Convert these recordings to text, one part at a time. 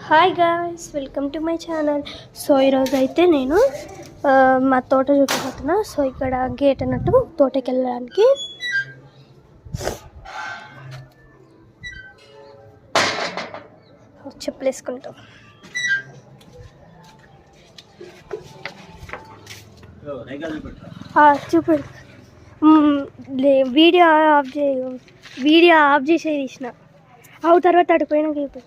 Hi guys, welcome to my channel. So ఈరోజు అయితే నేను మా తోట చూపిస్తున్నా. సో ఇక్కడ గేట్ అన్నట్టు తోటకి వెళ్ళడానికి. చెప్పులు వేసుకుంటాం. చూపి వీడియో ఆఫ్ చేసే తీసిన అవు తర్వాత అడిపోయినాక చూపి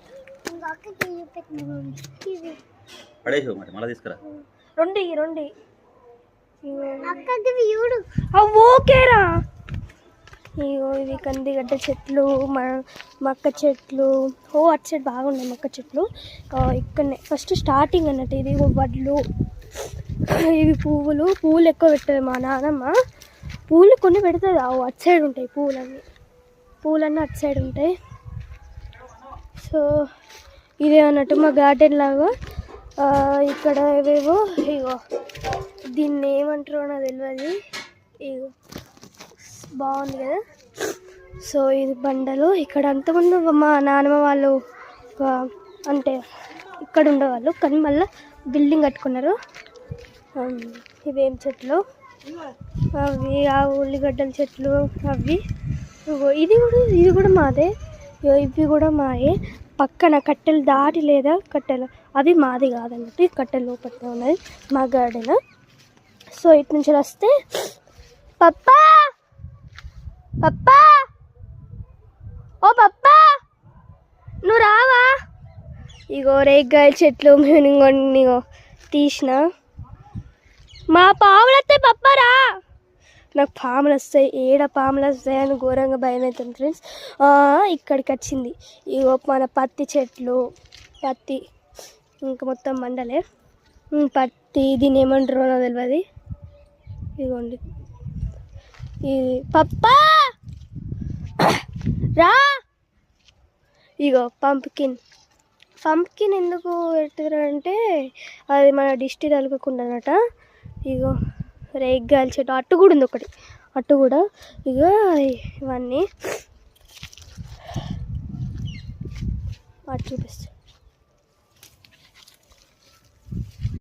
ఓకేరా. ఇగో ఇవి కందిగడ్డ చెట్లు, మక్క చెట్లు. అటు సైడ్ బాగున్నాయి మక్క చెట్లు. ఇక్కడనే ఫస్ట్ స్టార్టింగ్ అన్నట్టు. ఇది వడ్లు, ఇవి పువ్వులు ఎక్కువ పెట్టదు మా నాన్నమ్మ. పూలు కొన్ని పెడుతుంది. అటు సైడ్ ఉంటాయి పూలన్నీ అటు సైడ్ ఉంటాయి. సో ఇదే అన్నట్టు మా గార్డెన్ లాగా. ఇక్కడ ఏవేవో ఇగో దీన్ని ఏమంటారో నాకు తెలియదు. ఇగో బాగుంది కదా. సో ఇది బండలు. ఇక్కడ అంతకుముందు మా నాన్నమ్మ వాళ్ళు అంటే ఇక్కడ ఉండేవాళ్ళు, కానీ మళ్ళీ బిల్డింగ్ కట్టుకున్నారు. ఇవేం చెట్లు అవి, ఆ ఉల్లిగడ్డల చెట్లు అవి. ఇది కూడా మాదే. ఇవి కూడా మాయే. పక్కన కట్టెలు దాటి లేదా కట్టెలు అవి మాది కాదన్నట్టు. ఈ కట్టెలు లోపల ఉన్నది మా గార్డెన్. సో ఇటు నుంచి వస్తే పప్పా ఓ పప్పా నువ్వు రావా. ఇగో రేగ్గాయల చెట్లు నేను తీసిన. మా పాములు వస్తాయి పప్పారా. నాకు పాములు వస్తాయి, ఏడ పాములు వస్తాయని ఘోరంగా భయం అవుతుంది ఫ్రెండ్స్. ఇక్కడికి వచ్చింది. ఇగో మన పత్తి చెట్లు, పత్తి ఇంకా మొత్తం మండలే. పత్తి దీన్ని ఏమంటారో నాకు తెలియదు. ఇదిగోండి ఇది పప్పా రా. ఇగో పంప్కిన్ ఎందుకు పెడతారంటే అది మన దిష్టి తగలకుండా అన్నట. ఇగో రేగ్గాయల చెట్టు, అట్టు కూడా ఉంది ఒకటి, అట్టు కూడా. ఇక ఇవన్నీ అటు చూపిస్తాను.